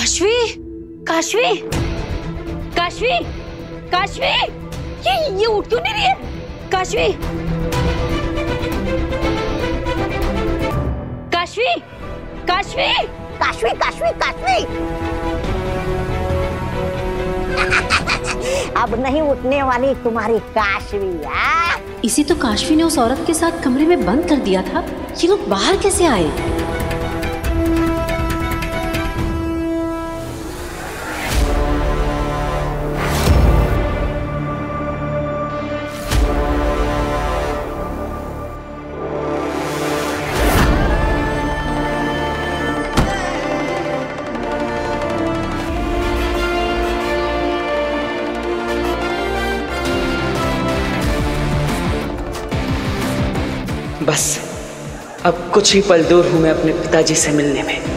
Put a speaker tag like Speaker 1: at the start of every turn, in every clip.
Speaker 1: काशवी, काशवी, काशवी, काशवी, ये उठ क्यों नहीं रही है? काशवी, काशवी, काशवी,
Speaker 2: काशवी, काशवी, काशवी। अब नहीं उठने वाली तुम्हारी काशवी।
Speaker 1: इसी तो काशवी ने उस औरत के साथ कमरे में बंद कर दिया था। ये लोग बाहर कैसे आए?
Speaker 3: बस अब कुछ ही पल दूर हूं मैं अपने पिताजी से मिलने में।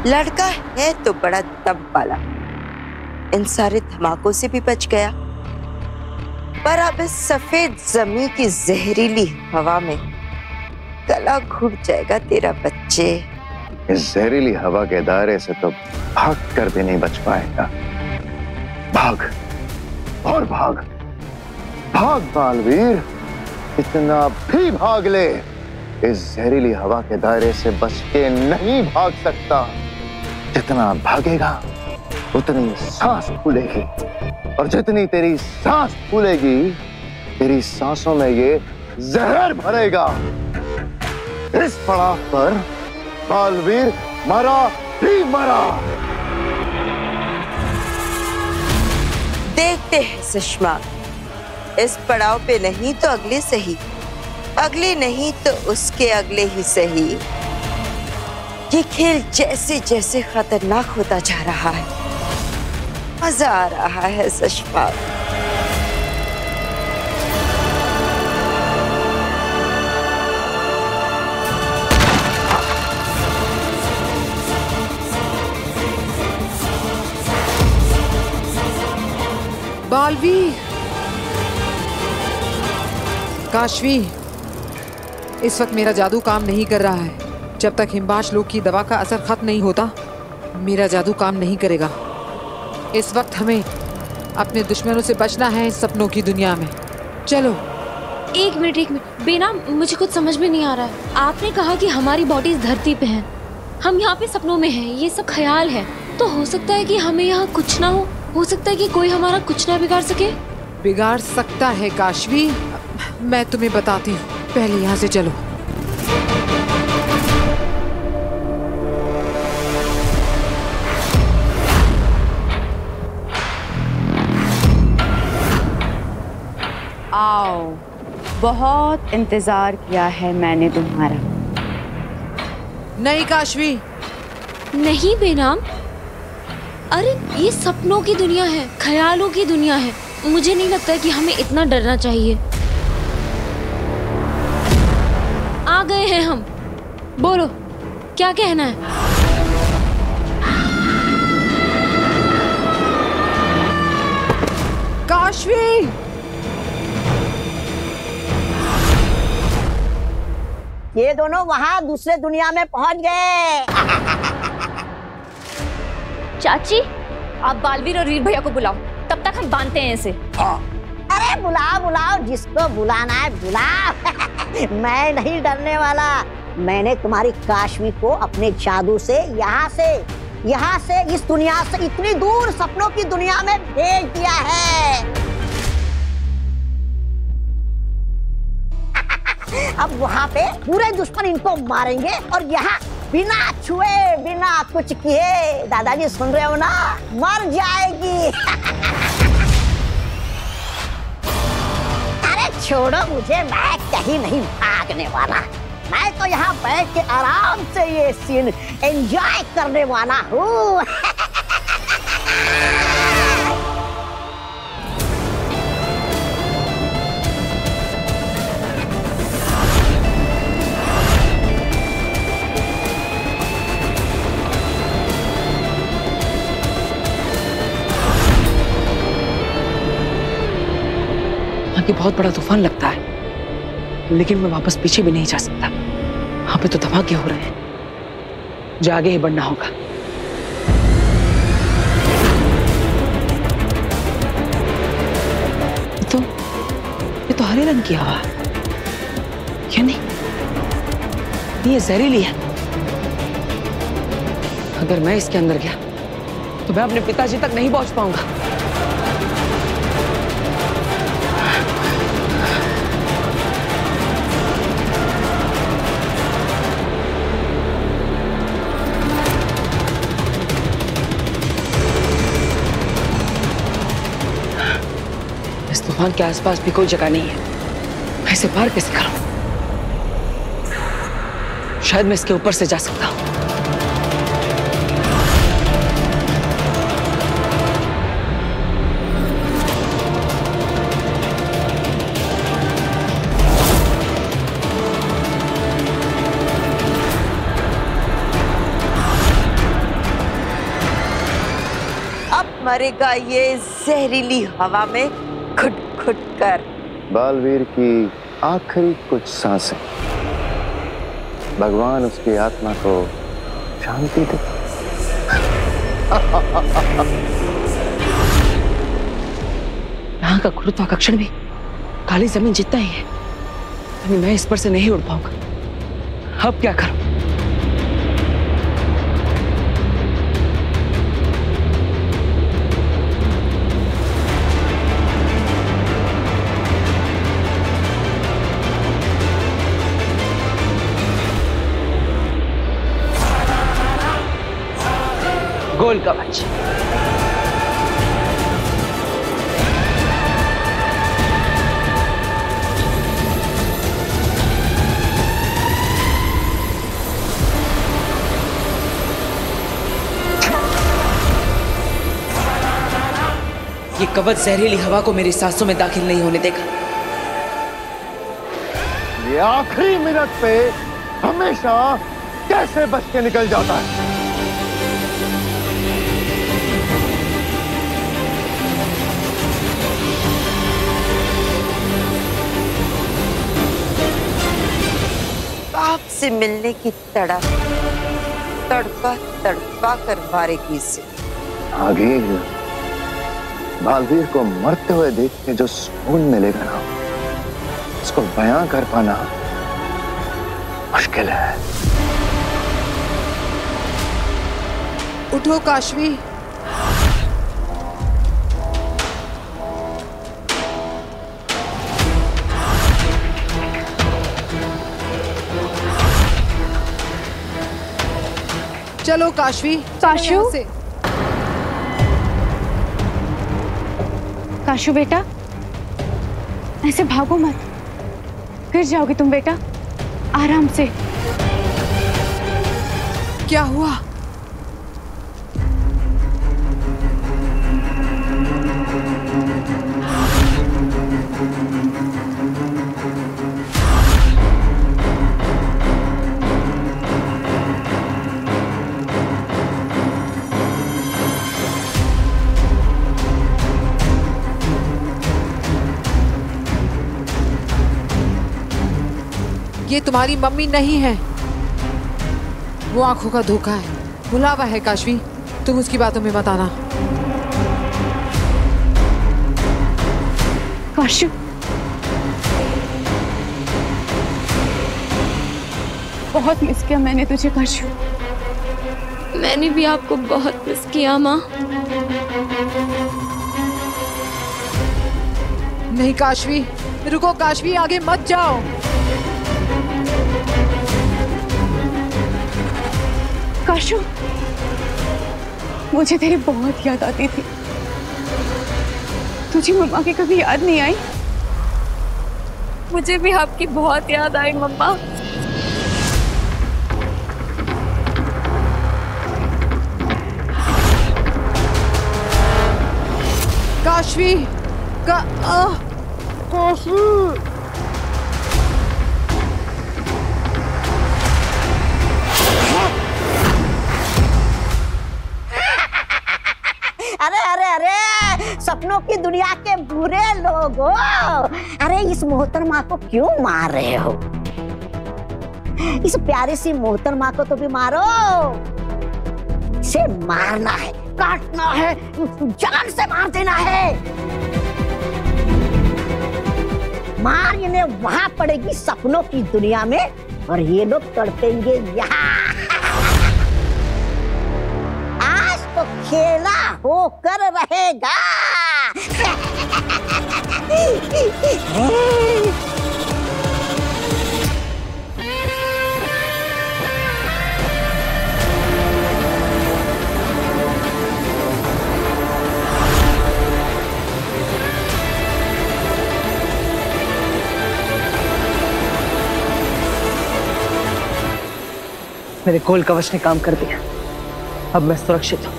Speaker 4: लड़का है तो बड़ा दम वाला, इन सारे धमाकों से भी बच गया, पर अब इस सफेद जमीन की जहरीली हवा में गला घुट जाएगा तेरा बच्चे।
Speaker 5: इस जहरीली हवा के दायरे से तो भाग कर भी नहीं बच पाएगा। भाग और भाग, भाग बालवीर, इतना भी भाग ले, इस जहरीली हवा के दायरे से बच के नहीं भाग सकता। जितना भागेगा उतनी सांस फूलेगी, और जितनी तेरी सांस फूलेगी तेरी सांसों में ये जहर भरेगा। इस पड़ाव पर बालवीर मरा ही मरा।
Speaker 4: देखते हैं सुषमा, इस पड़ाव पे नहीं तो अगले सही, अगले नहीं तो उसके अगले ही सही। ये खेल जैसे जैसे खतरनाक होता जा रहा है, मजा आ रहा है सुषमा।
Speaker 6: बालवीर, काशवी, इस वक्त मेरा जादू काम नहीं कर रहा है। जब तक हिमबाश लोग की दवा का असर खत्म नहीं होता, मेरा जादू काम नहीं करेगा। इस वक्त हमें अपने दुश्मनों से बचना है इस सपनों की दुनिया में। चलो।
Speaker 1: एक मिनट बेना, मुझे कुछ समझ में नहीं आ रहा है। आपने कहा कि हमारी बॉडी इस धरती पे है, हम यहाँ पे सपनों में हैं, ये सब ख्याल है, तो हो सकता है कि हमें यहाँ कुछ ना हो सकता है कि कोई हमारा कुछ ना बिगाड़ सके।
Speaker 6: बिगाड़ सकता है काशवी, मैं तुम्हें बताती हूँ, पहले यहाँ से चलो।
Speaker 7: आओ, बहुत इंतजार किया है मैंने तुम्हारा।
Speaker 6: नहीं काशवी,
Speaker 1: नहीं बेनाम, अरे ये सपनों की दुनिया है, ख्यालों की दुनिया है। मुझे नहीं लगता कि हमें इतना डरना चाहिए। आ गए हैं हम, बोलो क्या कहना है?
Speaker 6: काशवी,
Speaker 2: ये दोनों वहां दूसरे दुनिया में पहुंच गए।
Speaker 1: चाची, आप बालवीर और वीर भैया को बुलाओ, तब तक हम बांधते हैं इसे।
Speaker 2: अरे बुलाओ बुलाओ, जिसको बुलाना है बुलाओ। मैं नहीं डरने वाला। मैंने तुम्हारी काशवी को अपने जादू से यहाँ से इस दुनिया से इतनी दूर सपनों की दुनिया में भेज दिया है। अब वहाँ पे पूरे दुश्मन इनको मारेंगे और यहाँ बिना छुए बिना कुछ किए, दादाजी सुन रहे हो ना, मर जाएगी। अरे छोड़ो मुझे, मैं कहीं नहीं भागने वाला। मैं तो यहाँ बैठ के आराम से ये सीन एंजॉय करने वाला हूँ।
Speaker 3: वहां की बहुत बड़ा तूफान लगता है, लेकिन मैं वापस पीछे भी नहीं जा सकता। वहां पे तो धमाके हो रहे हैं, जो आगे ही बढ़ना होगा। ये तो हरे रंग की हवा है, क्या नहीं? ये जहरीली है। अगर मैं इसके अंदर गया तो मैं अपने पिताजी तक नहीं पहुंच पाऊंगा। इस तूफान के आसपास भी कोई जगह नहीं है। मैं इसे पार कैसे करूं? शायद मैं इसके ऊपर से जा सकता हूं।
Speaker 4: अब मरेगा ये जहरीली हवा में खुट खुट कर।
Speaker 5: बालवीर की आखिरी कुछ सांसें, भगवान उसकी आत्मा को शांति दे।
Speaker 3: यहाँ का गुरुत्वाकर्षण भी काली जमीन जितना ही है, अभी मैं इस पर से नहीं उड़ पाऊंगा। अब क्या करूं? गोल कवच। ये कवच जहरीली हवा को मेरी सांसों में दाखिल नहीं होने देगा।
Speaker 5: ये आखिरी मिनट पे हमेशा कैसे बच के निकल जाता है।
Speaker 4: बाप से मिलने की तड़प तड़पा तड़पा कर मारेगी इसे।
Speaker 5: आगे बालवीर को मरते हुए देख के जो सुकून मिलेगा ना, उसको बयां कर पाना मुश्किल है।
Speaker 6: उठो काशवी। चलो काशवी।
Speaker 7: काशू? काशू बेटा, ऐसे भागो मत, गिर जाओगे तुम बेटा। आराम से।
Speaker 6: क्या हुआ? ये तुम्हारी मम्मी नहीं है, वो आंखों का धोखा है, बुलावा है। काशवी, तुम उसकी बातों में मत आना।
Speaker 7: काशू, बहुत मिस किया मैंने तुझे काशू।
Speaker 1: मैंने भी आपको बहुत मिस किया माँ।
Speaker 6: नहीं काशवी, रुको काशवी, आगे मत जाओ।
Speaker 7: काशू, मुझे तेरी बहुत याद आती थी। तुझे मम्मा की कभी याद नहीं आई?
Speaker 1: मुझे भी आपकी बहुत याद आई मम्मा।
Speaker 6: काशवी
Speaker 2: अरे अरे अरे, सपनों की दुनिया के बुरे लोगों, अरे इस मोहतरमा को क्यों मार रहे हो? इस प्यारी सी मोहतरमा को तो भी मारो। इसे मारना है, काटना है, जान से मार देना है। मार इन्हें वहां पड़ेगी सपनों की दुनिया में, और ये लोग तड़पेंगे यहाँ। आज तो खेला होकर रहेगा।
Speaker 3: मेरे गोल कवच ने काम कर दिया। अब मैं सुरक्षित हूँ।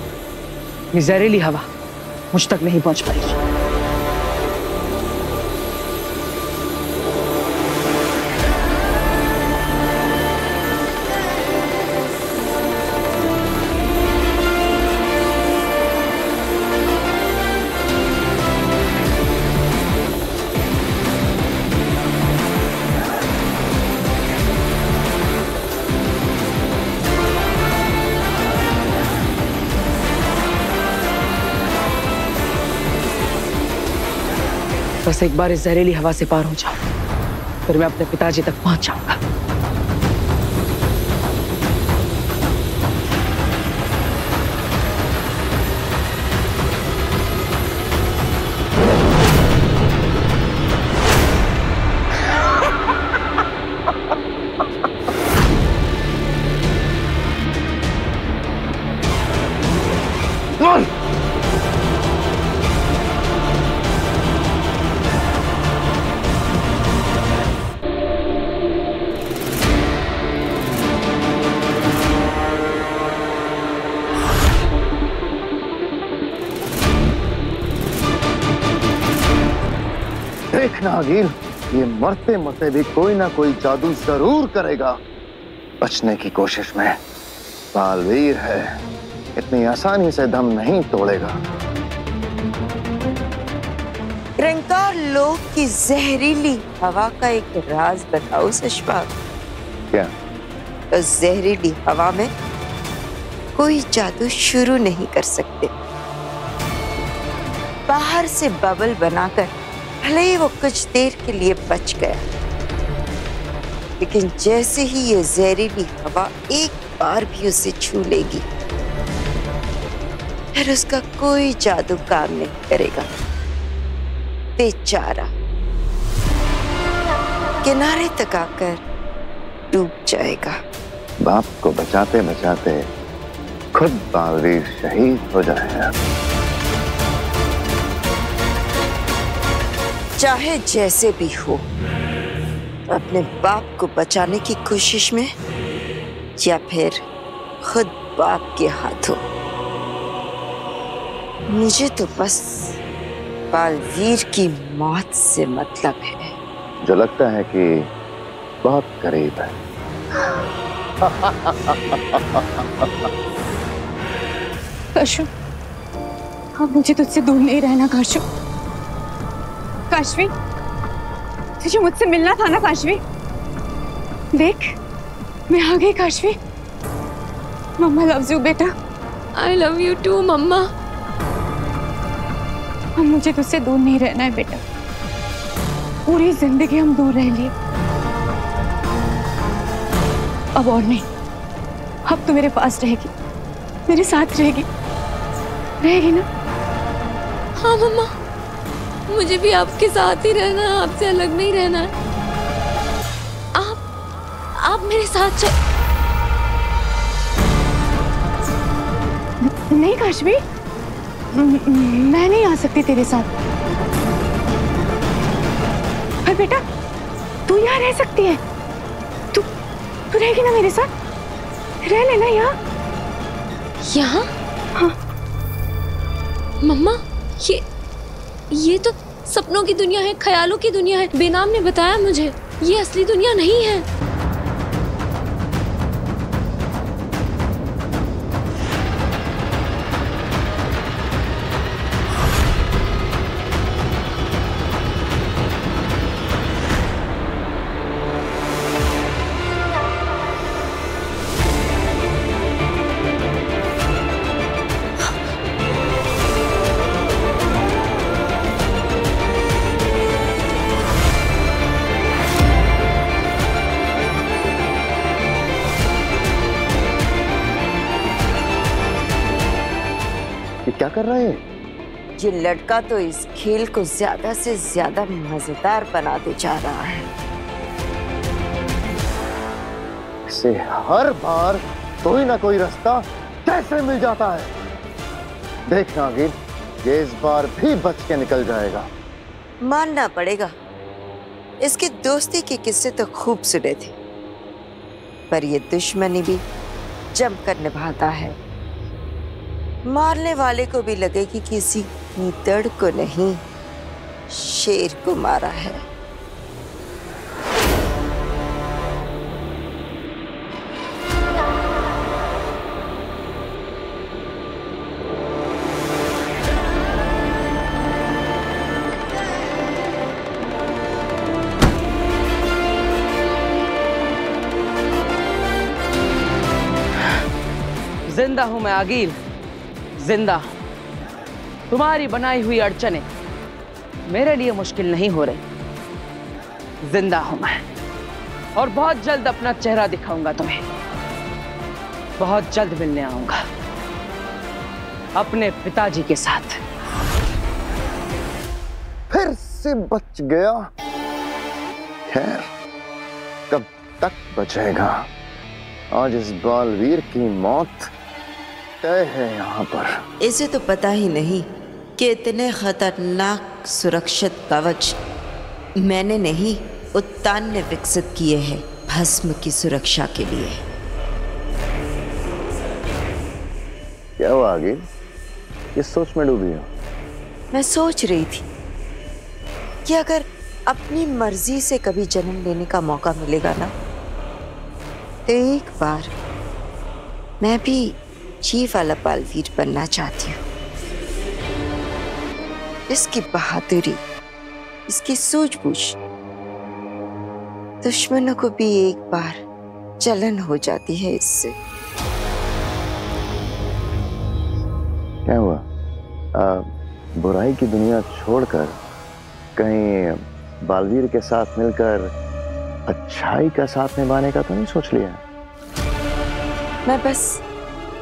Speaker 3: ये जहरीली हवा मुझ तक नहीं पहुंच पाएगी। बस एक बार इस जहरीली हवा से पार हो जाओ, फिर मैं अपने पिताजी तक पहुंच जाऊंगा।
Speaker 5: देखना अगील, ये मरते मरते भी कोई ना कोई जादू जरूर करेगा। बचने की कोशिश में बालवीर है, इतनी आसानी से दम नहीं तोड़ेगा।
Speaker 4: रंकार लोक की जहरीली हवा का एक राज बताओ सशपाल।
Speaker 5: क्या?
Speaker 4: उस जहरीली हवा में कोई जादू शुरू नहीं कर सकते। बाहर से बबल बनाकर भले ही वो कुछ देर के लिए बच गया, लेकिन जैसे ही ये जहरीली हवा एक बार भी उसे छू लेगी, फिर उसका कोई जादू काम नहीं करेगा। बेचारा किनारे तक आकर डूब जाएगा।
Speaker 5: बाप को बचाते बचाते खुद बालवीर शहीद हो जाएगा।
Speaker 4: चाहे जैसे भी हो, अपने बाप को बचाने की कोशिश में या फिर खुद बाप के हाथों, मुझे तो बस बालवीर की मौत से मतलब है।
Speaker 5: जो लगता है कि बहुत करीब है।
Speaker 7: काशू, अब मुझे तुझसे दूर नहीं रहना। काशू, काशवी, तुझे मुझसे मिलना था ना काशवी? देख, मैं आ गई काशवी। मम्मा लव्स यू बेटा।
Speaker 1: आई लव यू टू मम्मा।
Speaker 7: अब मुझे तुझसे दूर नहीं रहना है बेटा। पूरी जिंदगी हम दूर रह लिए, अब और नहीं। अब तू मेरे पास रहेगी, मेरे साथ रहेगी, रहेगी ना?
Speaker 1: हाँ मम्मा, मुझे भी आपके साथ ही रहना है, आपसे अलग नहीं रहना है। आप मेरे साथ
Speaker 7: नहीं काशवी, मैं नहीं आ सकती तेरे साथ। पर बेटा तू यहाँ रह सकती है, तू रहेगी ना मेरे साथ? रह लेना यहाँ।
Speaker 1: यहाँ?
Speaker 7: हाँ।
Speaker 1: मम्मा, ये तो सपनों की दुनिया है, ख्यालों की दुनिया है। बेनाम ने बताया मुझे, ये असली दुनिया नहीं है।
Speaker 5: क्या कर रहे हैं?
Speaker 4: ये लड़का तो इस खेल को ज्यादा से ज्यादा मजेदार बनाते जा रहा है।
Speaker 5: इसे हर बार कोई ना कोई रास्ता कैसे मिल जाता है। देखना गिल, ये इस बार भी बच के निकल जाएगा।
Speaker 4: मानना पड़ेगा, इसकी दोस्ती के किस्से तो खूब सुने थे, पर ये दुश्मनी भी जमकर निभाता है। मारने वाले को भी लगे कि किसी गीदड़ को नहीं, शेर को मारा है।
Speaker 3: जिंदा हूं मैं आगिल, जिंदा। तुम्हारी बनाई हुई अड़चने मेरे लिए मुश्किल नहीं हो रही। जिंदा हूं मैं और बहुत जल्द अपना चेहरा दिखाऊंगा तुम्हें। बहुत जल्द मिलने आऊंगा अपने पिताजी के साथ।
Speaker 5: फिर से बच गया। खैर, कब तक बचेगा? आज इस बालवीर की मौत तय है यहाँ पर।
Speaker 4: इसे तो पता ही नहीं कि इतने खतरनाक सुरक्षित कवच मैंने नहीं, उत्तान ने विकसित किए हैं भस्म की सुरक्षा के लिए।
Speaker 5: क्या हुआ आगे? इस सोच में डूबी हो?
Speaker 4: मैं सोच रही थी कि अगर अपनी मर्जी से कभी जन्म लेने का मौका मिलेगा ना, तो एक बार मैं भी जी वाला बालवीर बनना चाहती हूँ। इसकी बहादुरी, इसकी सूझबूझ दुश्मनों को भी एक बार जलन हो जाती है इससे।
Speaker 5: क्या हुआ? बुराई की दुनिया छोड़कर कहीं बालवीर के साथ मिलकर अच्छाई का साथ निभाने का तो नहीं सोच लिया?
Speaker 4: मैं बस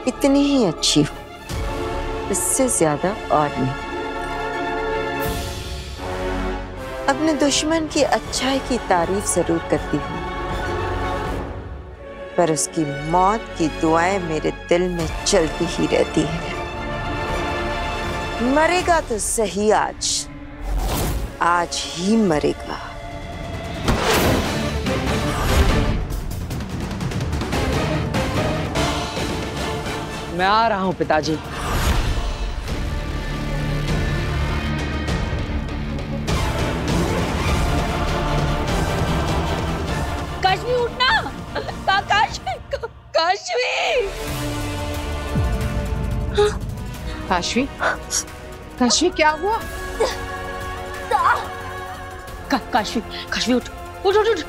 Speaker 4: इतनी ही अच्छी हूं, इससे ज्यादा और नहीं। अपने दुश्मन की अच्छाई की तारीफ जरूर करती हूँ, पर उसकी मौत की दुआएं मेरे दिल में चलती ही रहती हैं। मरेगा तो सही, आज ही मरेगा।
Speaker 3: मैं आ रहा हूं पिताजी।
Speaker 1: काशवी उठना, काशवी, काशवी,
Speaker 6: काशवी, काशवी क्या हुआ?
Speaker 1: काशवी, काशवी उठ, उठ, उठ, उठ।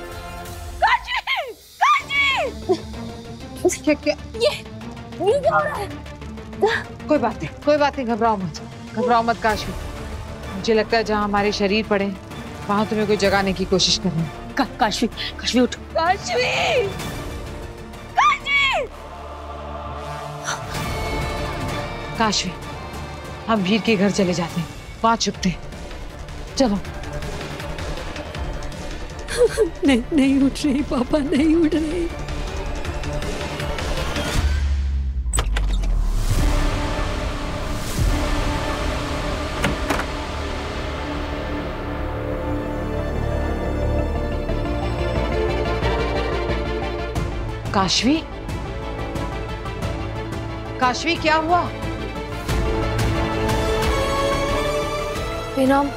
Speaker 1: काशवी, काशवी,
Speaker 6: क्या क्या?
Speaker 1: ये क्या हो रहा है?
Speaker 6: कोई बात नहीं, घबराओ मत काशवी। मुझे लगता है जहाँ हमारे शरीर पड़े वहां तुम्हें कोई जगाने की कोशिश कर रहे हैं।
Speaker 1: काशवी, काशवी उठ, काशवी, काशवी।
Speaker 6: काशवी, हम वीर के घर चले जाते हैं, वहां छुपते हैं। चलो।
Speaker 1: नहीं उठ रही पापा, नहीं उठ रही।
Speaker 6: काशवी, काशवी क्या हुआ?
Speaker 1: बेनाम,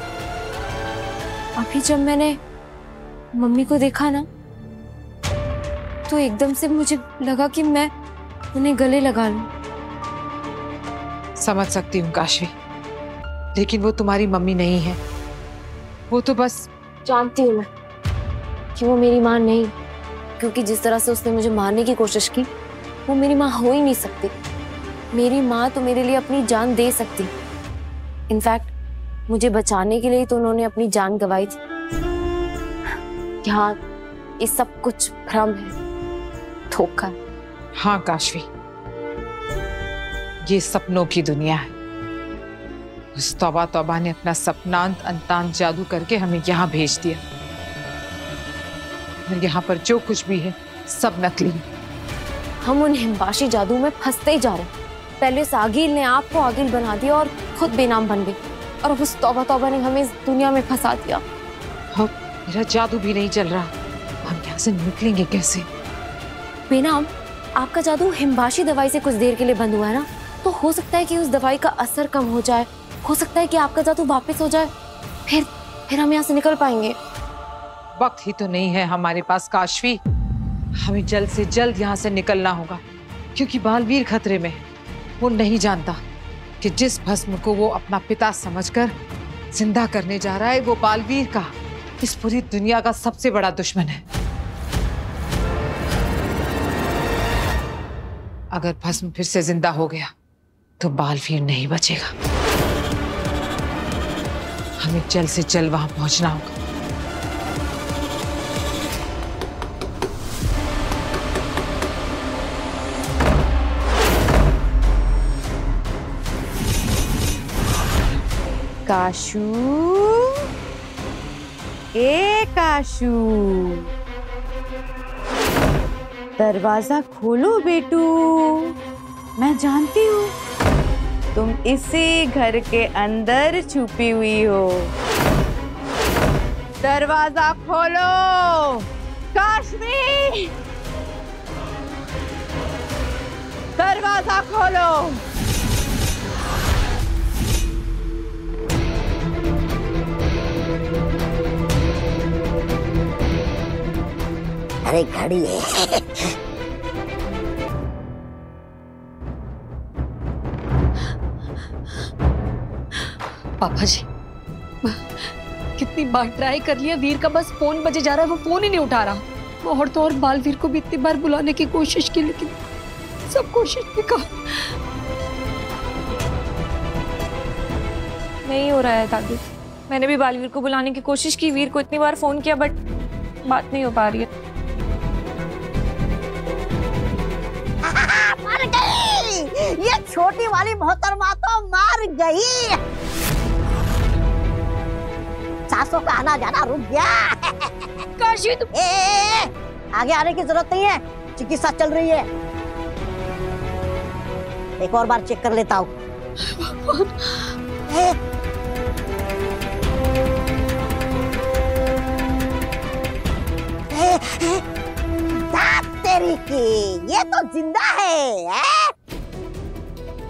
Speaker 1: अभी जब मैंने मम्मी को देखा ना, तो एकदम से मुझे लगा कि मैं उन्हें गले लगा लूं।
Speaker 6: समझ सकती हूँ काशवी, लेकिन वो तुम्हारी मम्मी नहीं है। वो तो बस
Speaker 1: जानती हूँ मैं कि वो मेरी माँ नहीं, क्योंकि जिस तरह से उसने मुझे मारने की कोशिश की, वो मेरी माँ हो ही नहीं सकती। मेरी माँ तो मेरे लिए अपनी जान दे सकती। इनफैक्ट मुझे बचाने के लिए तो उन्होंने अपनी जान गंवाई थी। यहाँ ये सब कुछ भ्रम है, धोखा है।
Speaker 6: हाँ काशवी, ये सपनों की दुनिया है। उस तौबा तौबा ने अपना सपनांत अंतांत जादू करके हमें यहाँ भेज दिया। और यहाँ पर जो कुछ भी है सब नकली है।
Speaker 1: हम उन हिमवाशी जादू में फंसते ही जा रहे हैं। पहले सागिल ने आपको आगिल बना दिया और खुद बेनाम बन गई, और अब उस तौबा तौबा ने हमें इस दुनिया में फंसा दिया।
Speaker 6: अब मेरा जादू भी नहीं चल रहा, हम यहाँ से निकलेंगे कैसे?
Speaker 1: बेनाम, आपका जादू हिमवाशी दवाई से कुछ देर के लिए बंद हुआ है ना, तो हो सकता है कि उस दवाई का असर कम हो जाए। हो सकता है कि आपका जादू वापस हो जाए, फिर हम यहाँ से निकल पाएंगे।
Speaker 6: वक्त ही तो नहीं है हमारे पास काशवी। हमें जल्द से जल्द यहाँ से निकलना होगा, क्योंकि बालवीर खतरे में है। वो नहीं जानता कि जिस भस्म को वो अपना पिता समझकर जिंदा करने जा रहा है, वो बालवीर का, इस पूरी दुनिया का सबसे बड़ा दुश्मन है। अगर भस्म फिर से जिंदा हो गया तो बालवीर नहीं बचेगा। हमें जल्द से जल्द वहां पहुंचना होगा।
Speaker 7: काशू, ए काशू, दरवाजा खोलो बेटू। मैं जानती हूँ तुम इसी घर के अंदर छुपी हुई हो। दरवाजा खोलो काशवी, दरवाजा खोलो।
Speaker 2: अरे घड़ी है।
Speaker 1: पापा जी, कितनी बार ट्राई कर लिया, वीर का बस फोन बजे जा रहा है, वो फोन ही नहीं उठा रहा। और तो और बालवीर को भी इतनी बार बुलाने की कोशिश की, लेकिन सब कोशिश बेकार। नहीं हो रहा है दादी। मैंने भी बालवीर को बुलाने की कोशिश की, वीर को इतनी बार फोन किया, बट बात नहीं हो पा रही है।
Speaker 2: मर गई, ये छोटी वाली मोहतरमा तो मर गई। सासों का आना जाना रुक गया।
Speaker 1: काशी तुम
Speaker 2: आगे आने की जरूरत नहीं है, चिकित्सा चल रही है। एक और बार चेक कर लेता हूँ। तेरी की, ये तो जिंदा है।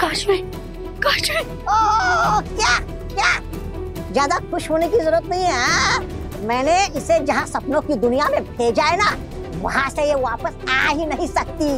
Speaker 1: काशवी, काशवी।
Speaker 2: ओह, क्या क्या? ज्यादा खुश होने की जरूरत नहीं है। मैंने इसे जहाँ सपनों की दुनिया में भेजा है ना, वहां से ये वापस आ ही नहीं सकती।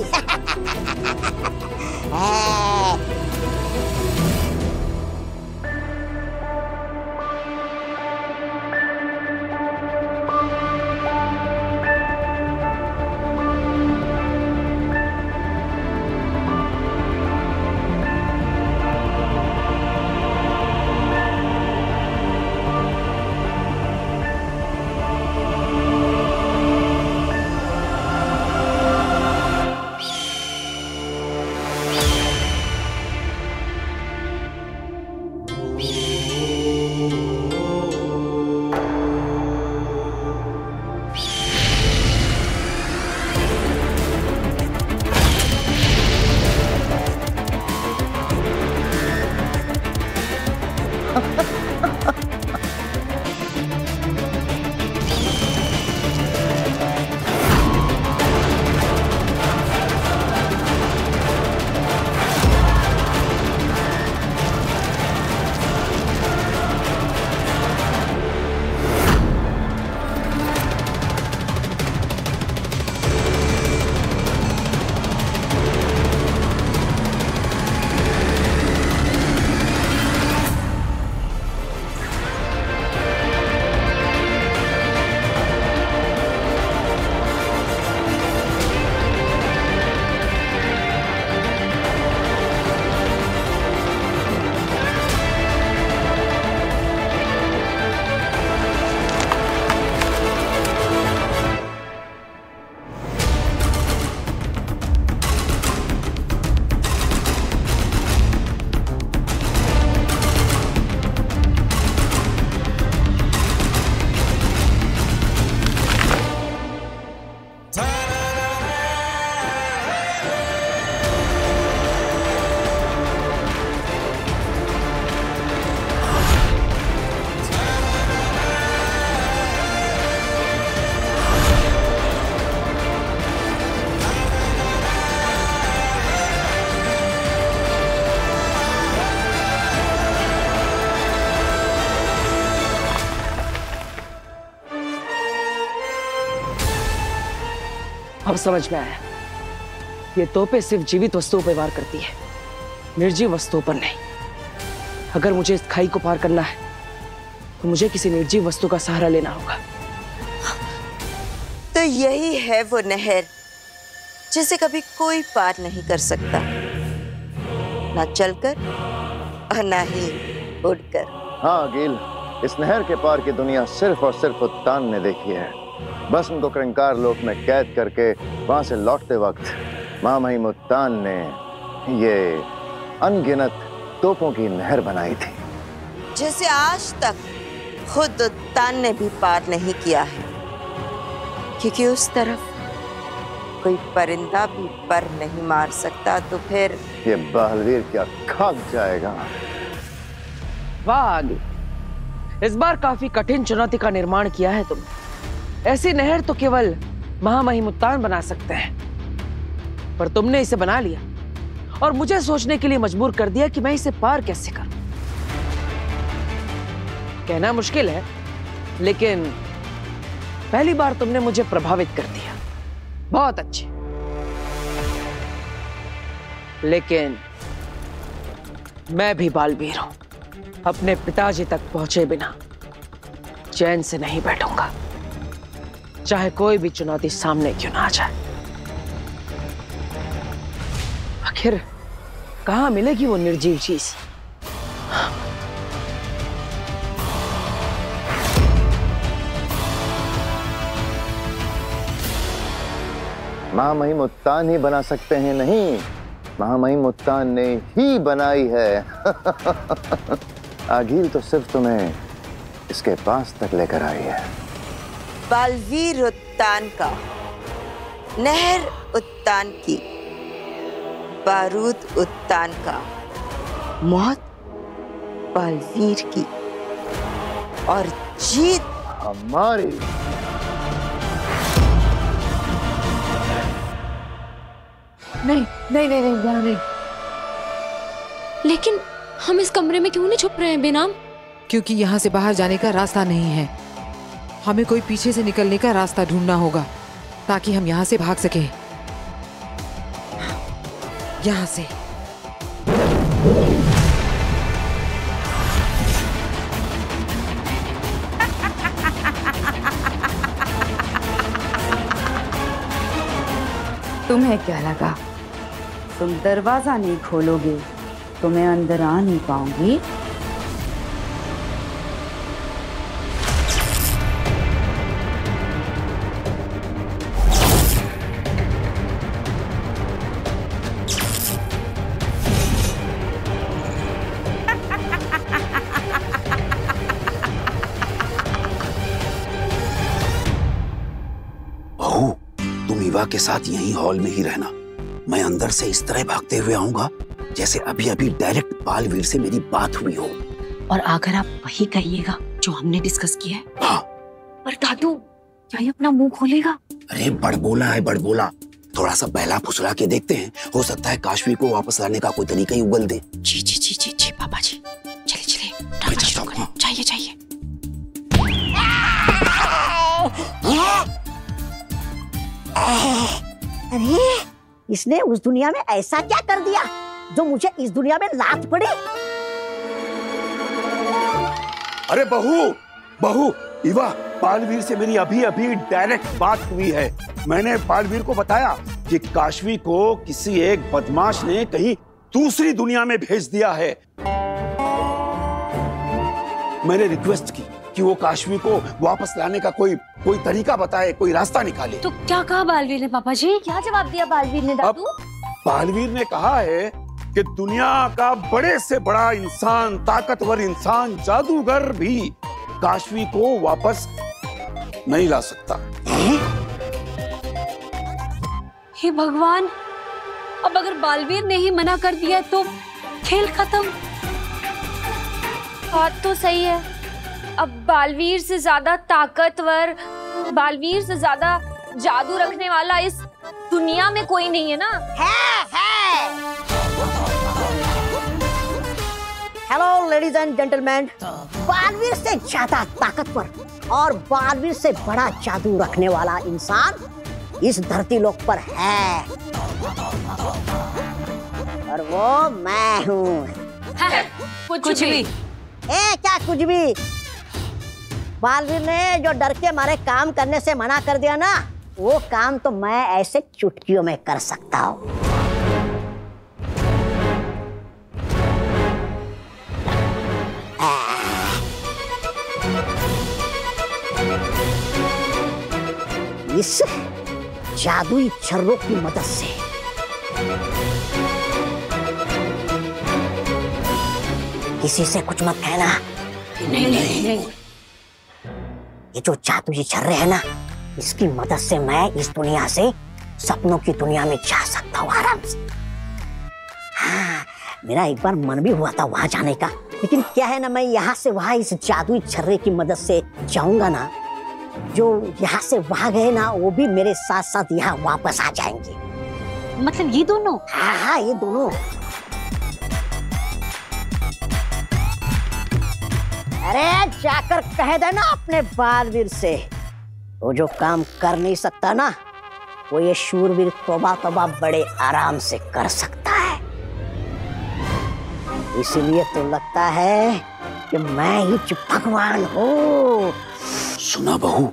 Speaker 3: अब समझ में आया, ये तोपें सिर्फ जीवित वस्तुओं पर वार करती है, निर्जीव वस्तुओं पर नहीं। अगर मुझे इस खाई को पार करना है तो मुझे किसी निर्जीव वस्तु का सहारा लेना होगा।
Speaker 4: तो यही है वो नहर जिसे कभी कोई पार नहीं कर सकता, ना चलकर और ना ही उड़कर।
Speaker 5: हाँ अकील, इस नहर के पार की दुनिया सिर्फ और सिर्फ उत्तान ने देखी है। बस उनको क्रंकार लोक में कैद करके वहां से लौटते वक्त महामहिम उत्तान ने ये अनगिनत तोपों की नहर बनाई थी,
Speaker 4: जिसे आज तक खुद उत्तान ने भी पार नहीं किया है, क्योंकि उस तरफ कोई परिंदा भी पर नहीं मार सकता। तो फिर
Speaker 5: ये बलवीर क्या खाक जाएगा।
Speaker 3: वाह, इस बार काफी कठिन चुनौती का निर्माण किया है तुमने। ऐसी नहर तो केवल महामहिम उत्तान बना सकते हैं, पर तुमने इसे बना लिया और मुझे सोचने के लिए मजबूर कर दिया कि मैं इसे पार कैसे करूं। कहना मुश्किल है, लेकिन पहली बार तुमने मुझे प्रभावित कर दिया। बहुत अच्छे, लेकिन मैं भी बालवीर हूं। अपने पिताजी तक पहुंचे बिना चैन से नहीं बैठूंगा, चाहे कोई भी चुनौती सामने क्यों ना आ जाए। आखिर कहां मिलेगी वो निर्जीव चीज?
Speaker 5: महामहिम उत्तान ही बना सकते हैं, नहीं, महामहिम उत्तान ने ही बनाई है। आगील तो सिर्फ तुम्हें इसके पास तक लेकर आई है।
Speaker 4: बालवीर उत्तान का, नहर उत्तान की, बारूद उत्तान का, मौत बालवीर की और जीत
Speaker 5: हमारी।
Speaker 1: नहीं नहीं नहीं नहीं नहीं। लेकिन हम इस कमरे में क्यों नहीं छुप रहे हैं बेनाम?
Speaker 6: क्योंकि यहाँ से बाहर जाने का रास्ता नहीं है। हमें कोई पीछे से निकलने का रास्ता ढूंढना होगा ताकि हम यहाँ से भाग सकें। यहाँ से।
Speaker 8: तुम्हें क्या लगा तुम दरवाजा नहीं खोलोगे तो मैं अंदर आ नहीं पाऊंगी?
Speaker 9: बहू, तुम ईवा के साथ यहीं हॉल में ही रहना। मैं अंदर से इस तरह भागते हुए आऊंगा जैसे अभी अभी डायरेक्ट बालवीर से मेरी बात हुई हो।
Speaker 10: और अगर आप वही कहिएगा जो हमने डिस्कस किया है।
Speaker 9: हाँ।
Speaker 10: पर दादू, क्या ये अपना मुंह खोलेगा?
Speaker 9: अरे बड़बोला है, बड़बोला। थोड़ा सा बहला फुसला के देखते हैं, हो सकता है काशवी को वापस लाने का कोई तरीका ही उगल दे।
Speaker 10: जी जी जी जी जी पापा जी, चले चले ड्रामा शुरू करें। चाहिए चाहिए।
Speaker 2: अरे इसने उस दुनिया में ऐसा क्या कर दिया जो मुझे इस दुनिया में लात पड़े?
Speaker 9: अरे बहू, बहू, ईवा, बालवीर से मेरी अभी अभी डायरेक्ट बात हुई है। मैंने बालवीर को बताया कि काशवी को किसी एक बदमाश ने कहीं दूसरी दुनिया में भेज दिया है। मैंने रिक्वेस्ट की कि वो काशवी को वापस लाने का कोई तरीका बताए, कोई रास्ता निकाले।
Speaker 10: तो क्या कहा बालवीर ने पापा जी? क्या जवाब दिया बालवीर ने दादू?
Speaker 9: बालवीर ने कहा है कि दुनिया का बड़े से बड़ा इंसान, ताकतवर इंसान, जादूगर भी काशवी को वापस नहीं ला सकता।
Speaker 10: हे भगवान, अब अगर बालवीर ने ही मना कर दिया तो खेल खत्म।
Speaker 1: बात तो सही है। अब बालवीर से ज्यादा ताकतवर, बालवीर से ज्यादा जादू रखने वाला इस दुनिया में कोई नहीं है ना?
Speaker 2: है। Hello ladies and gentleman, Baalveer से ज्यादा ताकतवर और बालवीर से बड़ा जादू रखने वाला इंसान इस धरती लोक पर है, और वो मैं हूँ।
Speaker 10: कुछ भी।
Speaker 2: क्या कुछ भी? बालवीर ने जो डर के मारे काम करने से मना कर दिया ना, वो काम तो मैं ऐसे चुटकियों में कर सकता हूँ। इस जादुई छर्रों की मदद से किसी से कुछ मत कहना।
Speaker 10: नहीं।
Speaker 2: ये जो जादुई छर्रे है ना, इसकी मदद से मैं इस दुनिया से सपनों की दुनिया में जा सकता हूँ आराम से। हाँ, मेरा एक बार मन भी हुआ था वहां जाने का, लेकिन क्या है ना, मैं यहाँ से वहां इस जादुई छर्रे की मदद से जाऊंगा ना, जो यहाँ से वहां गए ना, वो भी मेरे साथ साथ यहाँ वापस आ जाएंगे।
Speaker 10: मतलब ये दोनों?
Speaker 2: हाँ, ये दोनों। अरे जाकर कह देना अपने बालवीर से, वो जो काम कर नहीं सकता ना, वो ये शूरवीर तौबा तौबा बड़े आराम से कर सकता है। इसीलिए तो लगता है कि मैं ही भगवान हूँ।
Speaker 9: सुना बहू,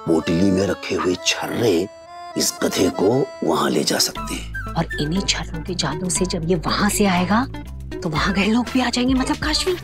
Speaker 9: पोटली में रखे हुए छर्रे इस गधे को वहां ले जा सकते हैं।
Speaker 10: और इन्हीं छर्रों के जादू से जब ये वहां से आएगा तो वहां गए लोग भी आ जाएंगे, मतलब काशवी।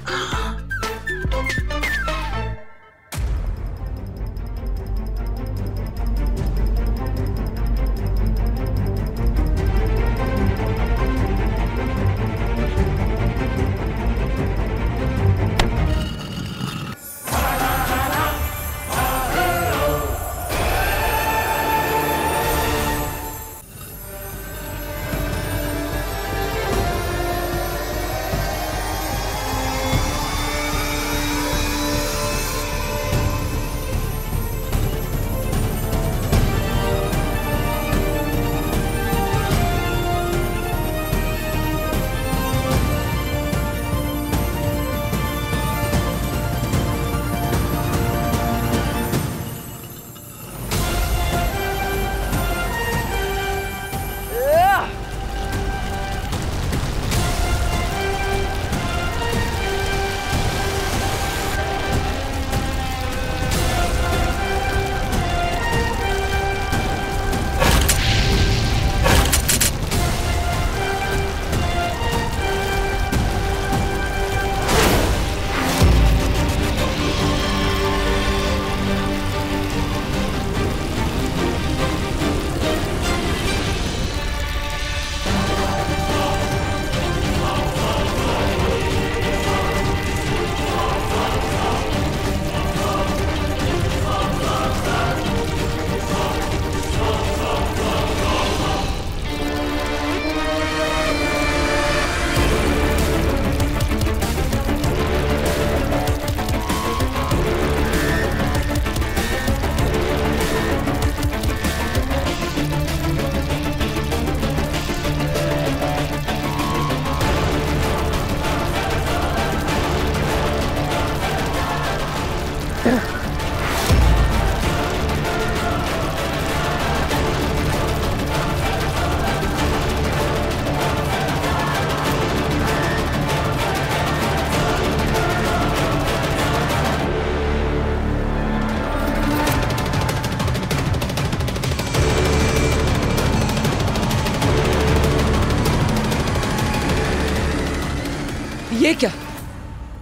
Speaker 3: ये क्या?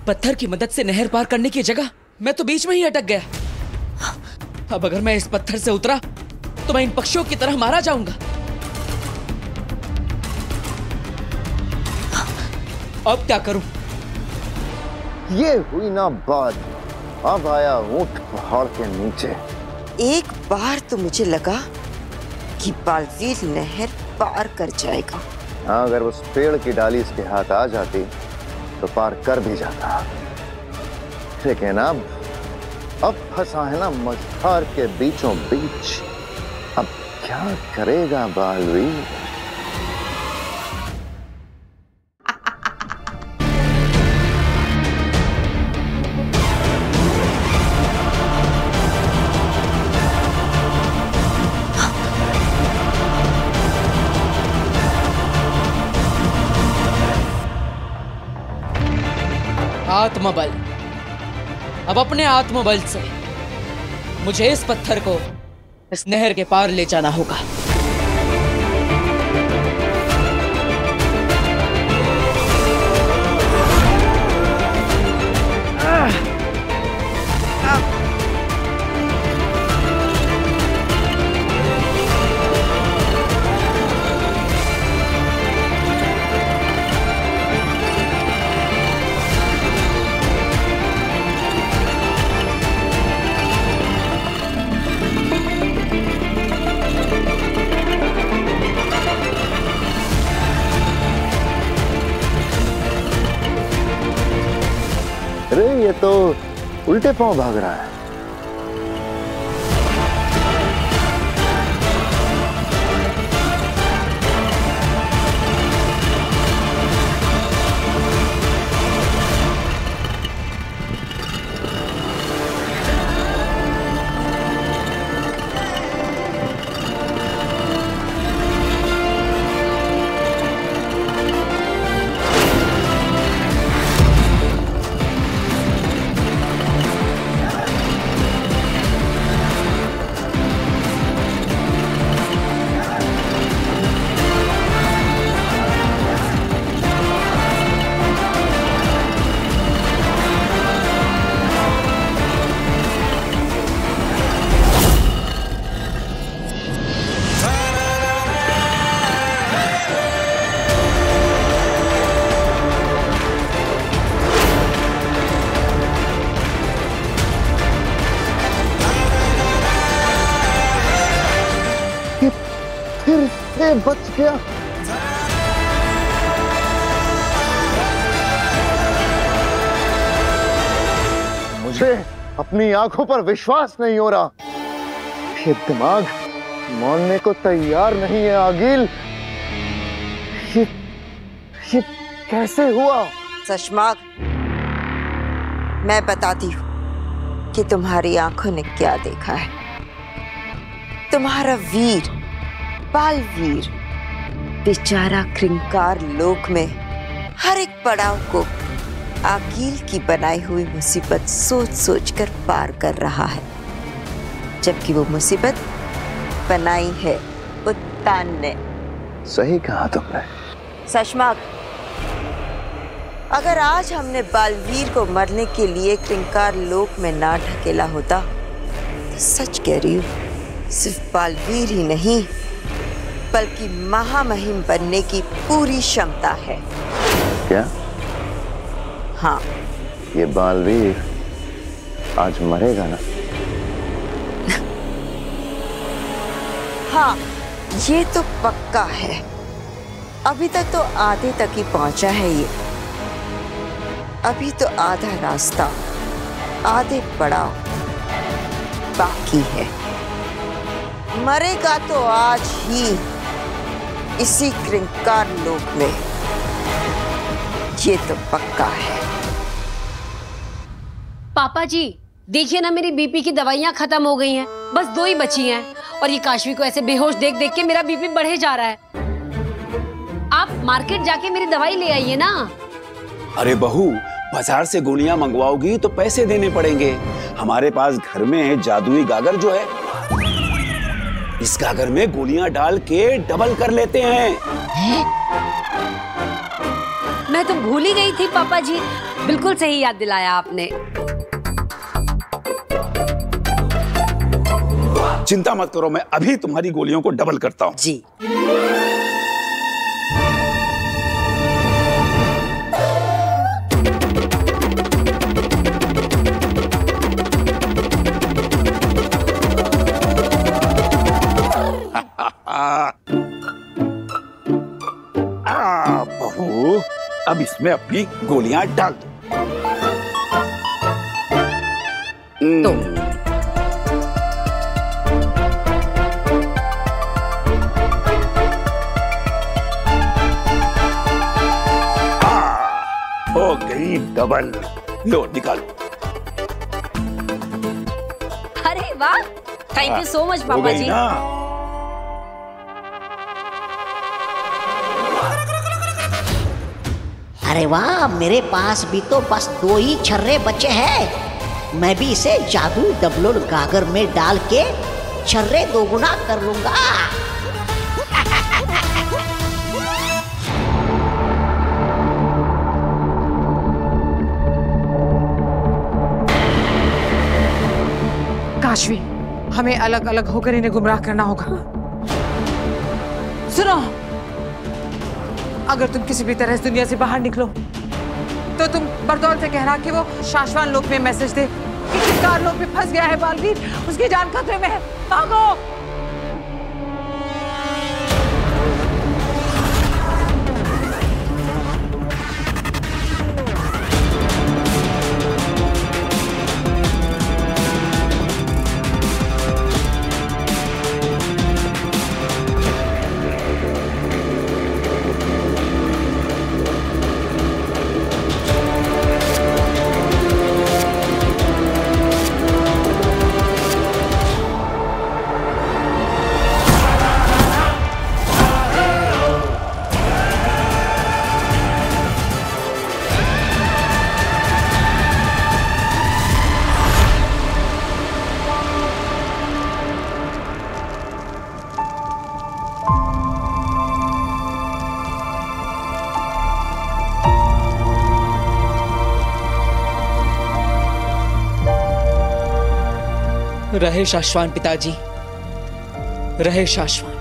Speaker 3: पत्थर की मदद से नहर पार करने की जगह मैं तो बीच में ही अटक गया। अब अगर मैं इस पत्थर से उतरा तो मैं इन पक्षियों की तरह मारा जाऊंगा। अब क्या करूं?
Speaker 5: ये हुई ना बात। अब आया ऊंट पहाड़ के नीचे।
Speaker 4: एक बार तो मुझे लगा कि बालवीर नहर पार कर जाएगा।
Speaker 5: हाँ, अगर उस पेड़ की डाली इसके हाथ आ जाती तो पार कर भी जाता, लेकिन अब फंसा है ना मझधार के बीचों बीच। अब क्या करेगा बालवीर?
Speaker 11: आत्मबल। अब अपने आत्मबल से मुझे इस पत्थर को इस नहर के पार ले जाना होगा।
Speaker 5: अरे ये तो उल्टे पांव भाग रहा है। फिर से बच गया। मुझे अपनी आंखों पर विश्वास नहीं हो रहा। ये दिमाग मानने को तैयार नहीं है आगिल। ये कैसे हुआ?
Speaker 4: सशमाग, मैं बताती हूँ कि तुम्हारी आंखों ने क्या देखा है। तुम्हारा वीर, बालवीर, बेचारा क्रिंकार लोक में हर एक पड़ाव को आगिल की बनाई हुई मुसीबत सोच सोच कर पार कर रहा है, जबकि वो मुसीबत बनाई है उत्तान ने।
Speaker 5: सही कहा तुमने।
Speaker 4: सशमाग, अगर आज हमने बालवीर को मरने के लिए क्रिंकार लोक में ना ढकेला होता तो सच कह रही हूँ, सिर्फ बालवीर ही नहीं बल्कि महामहिम बनने की पूरी क्षमता है।
Speaker 5: क्या?
Speaker 4: हाँ।
Speaker 5: ये बालवीर आज मरेगा ना?
Speaker 4: हाँ, ये तो पक्का है। अभी तक तो आधे तक ही पहुंचा है ये। अभी तो आधा रास्ता, आधे पड़ाव बाकी है। मरेगा तो आज ही इसी क्रिंकार लोक में, ये तो पक्का है।
Speaker 10: पापा जी देखिए ना, मेरी बीपी की दवाइयाँ खत्म हो गई हैं, बस 2 ही बची हैं और ये काशवी को ऐसे बेहोश देख देख के मेरा बीपी बढ़े जा रहा है। आप मार्केट जाके मेरी दवाई ले आइए ना।
Speaker 9: अरे बहू, बाजार से गोलियां मंगवाओगी तो पैसे देने पड़ेंगे। हमारे पास घर में जादुई गागर जो है, इस गागर में गोलियां डाल के डबल कर लेते हैं।
Speaker 10: मैं तो भूल ही गई थी पापा जी, बिल्कुल सही याद दिलाया आपने।
Speaker 9: चिंता मत करो, मैं अभी तुम्हारी गोलियों को डबल करता हूँ।
Speaker 4: जी।
Speaker 9: बहू, अब इसमें अपनी गोलियां डाल दो। हो गई डबल। लो निकालो।
Speaker 10: अरे वाह, थैंक यू सो मच पापा जी।
Speaker 2: अरे वाह, मेरे पास भी तो बस 2 ही छर्रे बचे हैं। मैं भी इसे जादू डबलोर गागर में डाल के छर्रे 2 गुना कर लूंगा।
Speaker 6: काशवी, हमें अलग अलग होकर इन्हें गुमराह करना होगा। सुनो, अगर तुम किसी भी तरह इस दुनिया से बाहर निकलो तो तुम बरदौल से कहना कि वो शाश्वान लोक में मैसेज दे कि चित्कार लोक में फंस गया है बालवीर, उसकी जान खतरे में है, भागो।
Speaker 11: रहे शाश्वान पिताजी, रहे शाश्वान।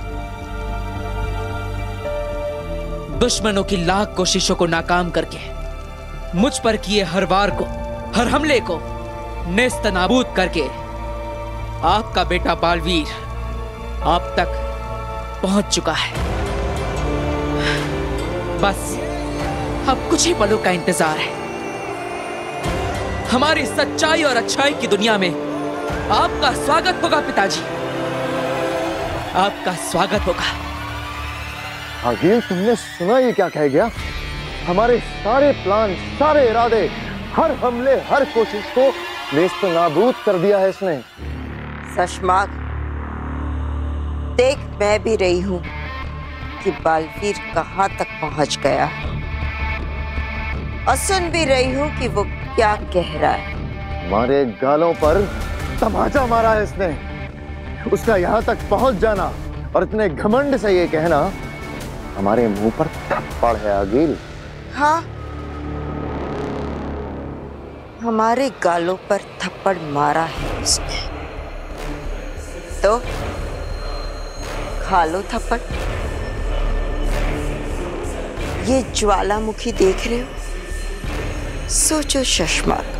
Speaker 11: दुश्मनों की लाख कोशिशों को नाकाम करके मुझ पर किए हर वार को, हर हमले को नेस्तनाबूद करके आपका बेटा बालवीर आप तक पहुंच चुका है। बस अब कुछ ही पलों का इंतजार है। हमारी सच्चाई और अच्छाई की दुनिया में आपका स्वागत होगा पिताजी, आपका स्वागत होगा।
Speaker 5: आगिल, तुमने सुना ये क्या कह गया? हमारे सारे प्लान, सारे इरादे, हर हमले, हर कोशिश को नेस्तनाबूद कर दिया है इसने।
Speaker 4: शशमाक, देख मैं भी रही हूं कि बालवीर कहां तक पहुंच गया और सुन भी रही हूं कि वो क्या कह रहा है।
Speaker 5: हमारे गालों पर तमाचा मारा है इसने। उसका यहां तक पहुंच जाना और इतने घमंड से ये कहना हमारे मुंह पर थप्पड़ है आगिल।
Speaker 4: हाँ, हमारे गालों पर थप्पड़ मारा है उसने, तो खा लो थप्पड़। ये ज्वालामुखी देख रहे हो? सोचो शशमाक,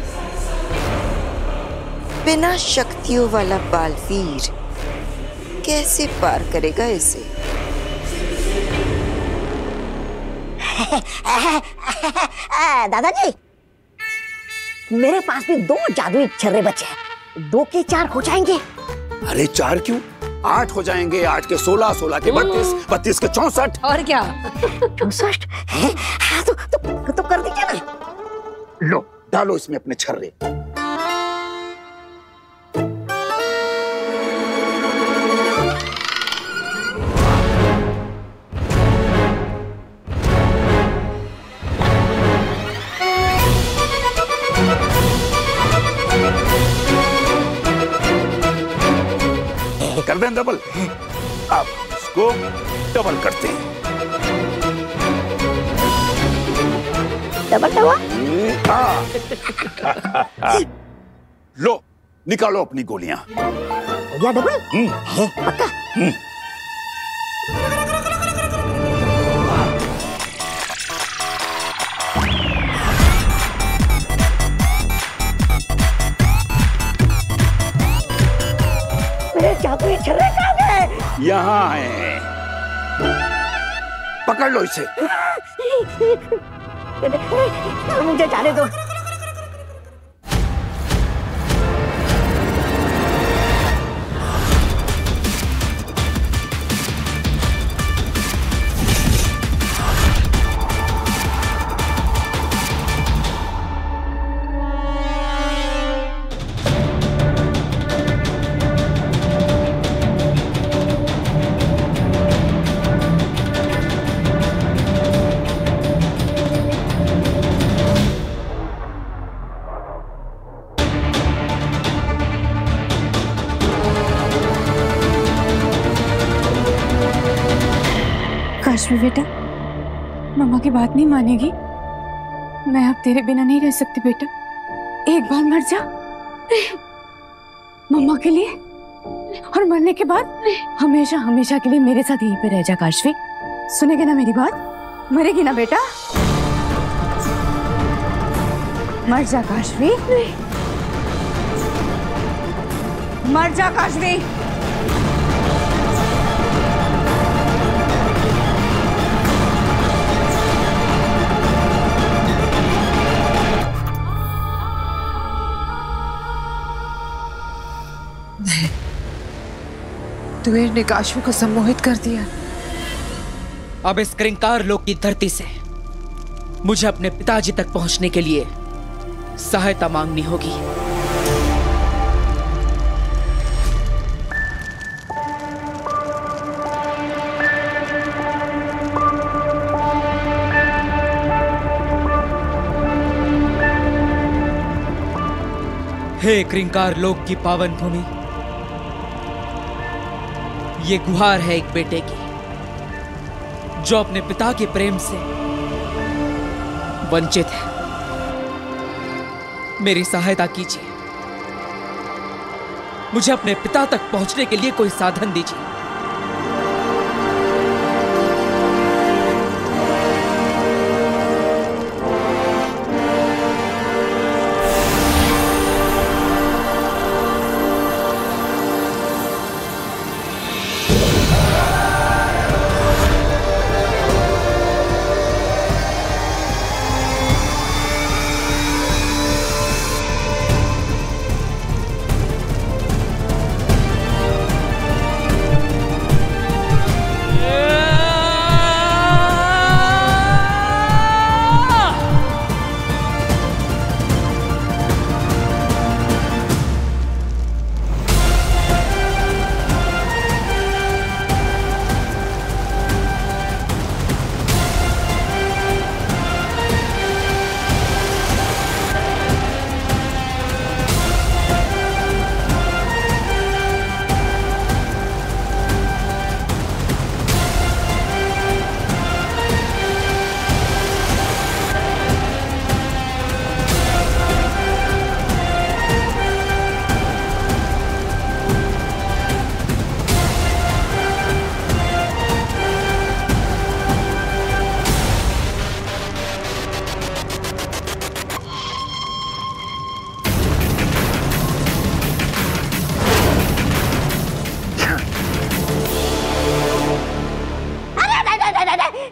Speaker 4: बिना शक्तियों वाला बालवीर कैसे पार करेगा इसे?
Speaker 2: दादाजी, मेरे पास भी 2 जादुई छर्रे बचे हैं। 2 के 4 हो जाएंगे।
Speaker 9: अरे 4 क्यों, 8 हो जाएंगे। 8 के 16, 16 के 32, 32 के 64।
Speaker 10: और क्या?
Speaker 2: 64 है? हाँ, तो कर दीजिए ना।
Speaker 9: लो, डालो इसमें अपने छर्रे। कर दें डबल। अब इसको डबल करते हैं।
Speaker 2: Double double.
Speaker 9: लो, निकालो अपनी गोलियां।
Speaker 2: या डबल है पक्का। मेरे जादुई छर्रे कहाँ गए?
Speaker 9: यहाँ है, पकड़ लो इसे।
Speaker 2: मुझे जाने दो।
Speaker 7: काशवी बेटा, मम्मा की बात नहीं मानेगी। मैं अब तेरे बिना नहीं रह सकती बेटा। एक बार मर जा मम्मा के लिए, और मरने के बाद हमेशा हमेशा के लिए मेरे साथ यहीं पे रह जा काशवी। सुनेगी ना मेरी बात? मरेगी ना बेटा? मर जा काशवी, मर जा काशवी।
Speaker 6: तुएर ने काशवी को सम्मोहित कर दिया।
Speaker 11: अब इस क्रिंकार लोक की धरती से मुझे अपने पिताजी तक पहुंचने के लिए सहायता मांगनी होगी। हे क्रिंकार लोक की पावन भूमि, ये गुहार है एक बेटे की जो अपने पिता के प्रेम से वंचित है। मेरी सहायता कीजिए, मुझे अपने पिता तक पहुंचने के लिए कोई साधन दीजिए।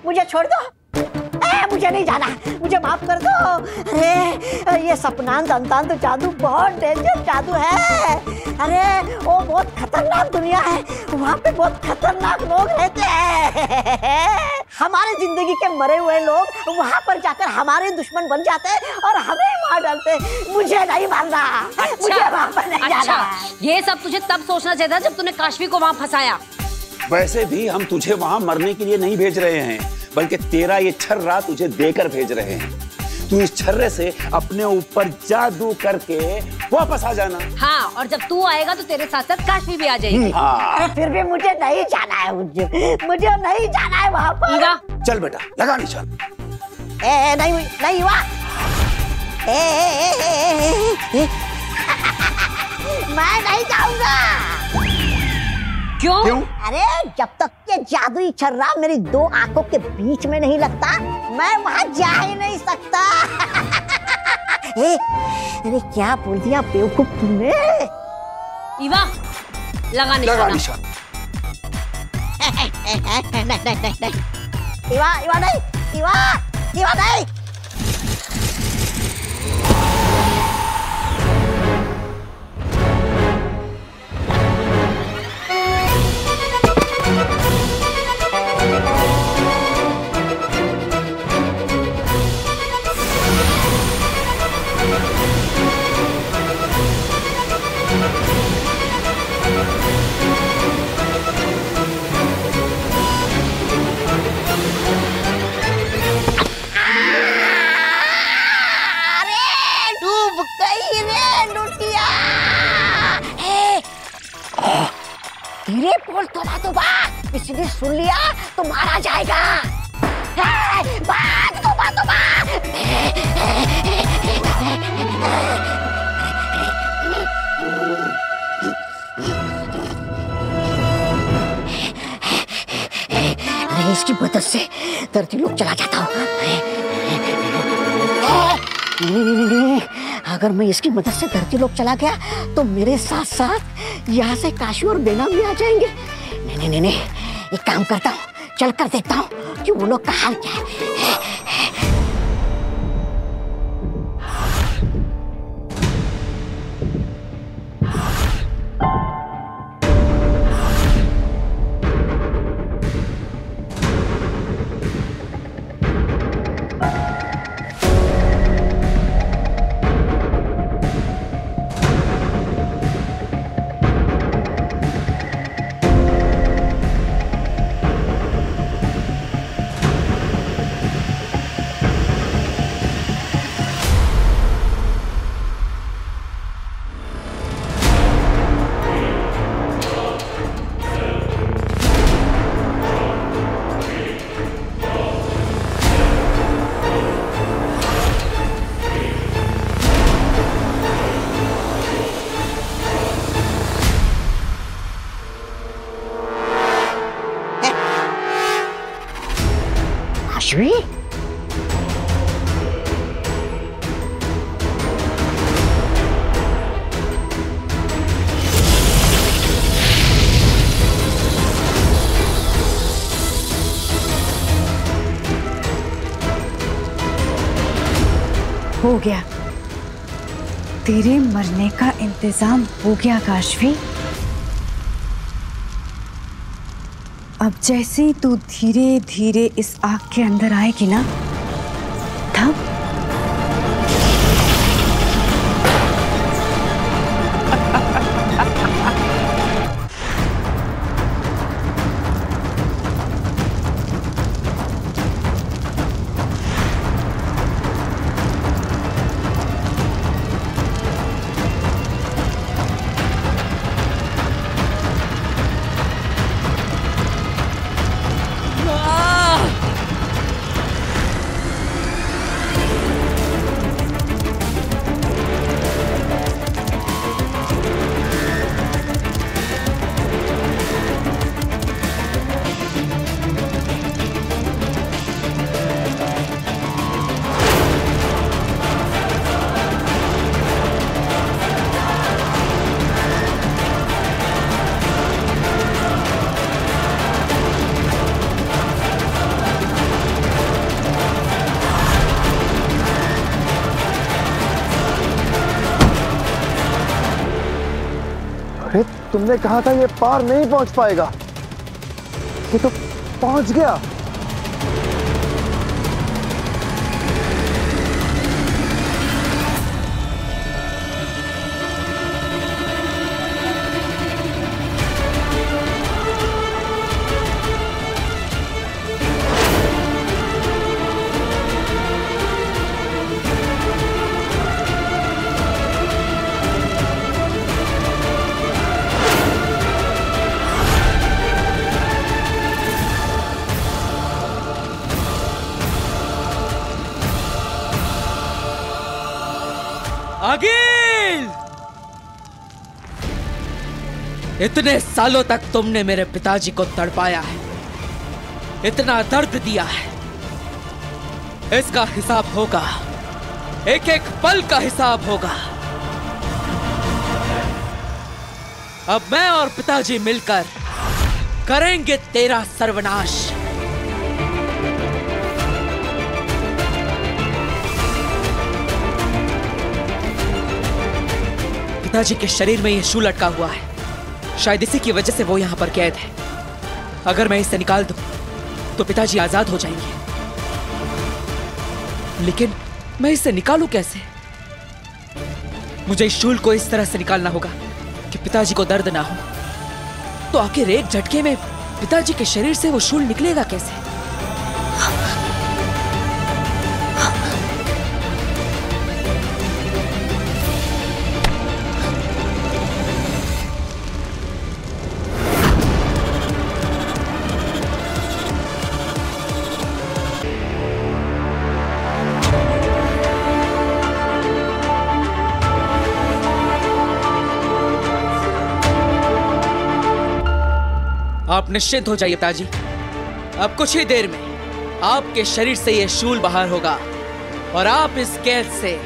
Speaker 2: मुझे छोड़ दो, मुझे नहीं जाना, मुझे माफ कर दो। अरे ये सपनांत अंतांत जादू बहुत डेंजर जादू है। अरे वो बहुत खतरनाक दुनिया है, वहाँ पे बहुत खतरनाक लोग रहते हैं। हमारे जिंदगी के मरे हुए लोग वहाँ पर जाकर हमारे दुश्मन बन जाते हैं और हमें मार डालते। मुझे नहीं मारना, मुझे वहाँ पर नहीं जाना।
Speaker 10: ये सब तुझे तब सोचना चाहिए था जब तूने काशवी को वहाँ फंसाया।
Speaker 9: वैसे भी हम तुझे वहां मरने के लिए नहीं भेज रहे हैं, बल्कि तेरा ये छर्रा तुझे देकर भेज रहे हैं। तू इस छर्रे से अपने ऊपर जादू करके वापस आ जाना।
Speaker 10: हाँ, और जब तू आएगा तो तेरे साथ साथ काशवी भी आ जाएगी।
Speaker 9: हाँ।
Speaker 2: अरे फिर भी मुझे नहीं जाना है, मुझे नहीं जाना है वहाँ पर।
Speaker 9: चल बेटा, लगा निशान।
Speaker 2: नहीं हुआ। मैं नहीं जाऊंगा।
Speaker 10: क्यों?
Speaker 2: अरे जब तक ये जादुई छर्रा मेरी दो आंखों के बीच में नहीं लगता, मैं वहां जा ही नहीं सकता। अरे क्या बोल दिया बेवकूफ तुमने?
Speaker 10: इवा, लगा निशान।
Speaker 2: नहीं। इवा नहीं। धीरे बोल तो ना, किसी ने सुन लिया तो मारा जाएगा। बात तो बात तो बात। अरे इसकी मदद से धरती लोक चला जाता हूँ। नहीं, अगर मैं इसकी मदद से धरती लोक चला गया तो मेरे साथ साथ यहाँ से काशी और बेना भी आ जाएंगे। नहीं, एक काम करता हूँ, चल कर देखता हूँ कि वो लोग का हाल क्या है। काशवी,
Speaker 7: हो गया, तेरे मरने का इंतजाम हो गया काशवी। अब जैसे ही तू धीरे धीरे इस आग के अंदर आएगी ना, तब
Speaker 5: तुमने कहा था ये पार नहीं पहुंच पाएगा, ये तो पहुंच गया।
Speaker 11: अगिल! इतने सालों तक तुमने मेरे पिताजी को तड़पाया है, इतना दर्द दिया है, इसका हिसाब होगा, एक एक पल का हिसाब होगा। अब मैं और पिताजी मिलकर करेंगे तेरा सर्वनाश। पिताजी के शरीर में यह शू लटका हुआ है, शायद इसी की वजह से वो यहां पर कैद है। अगर मैं इसे निकाल दूं तो पिताजी आजाद हो जाएंगे, लेकिन मैं इसे निकालूं कैसे? मुझे इस शूल को इस तरह से निकालना होगा कि पिताजी को दर्द ना हो। तो आखिर एक झटके में पिताजी के शरीर से वो शूल निकलेगा कैसे? आप निश्चिंत हो जाइए पिताजी। अब कुछ ही देर में आपके शरीर से यह शूल बाहर होगा और आप इस कैद से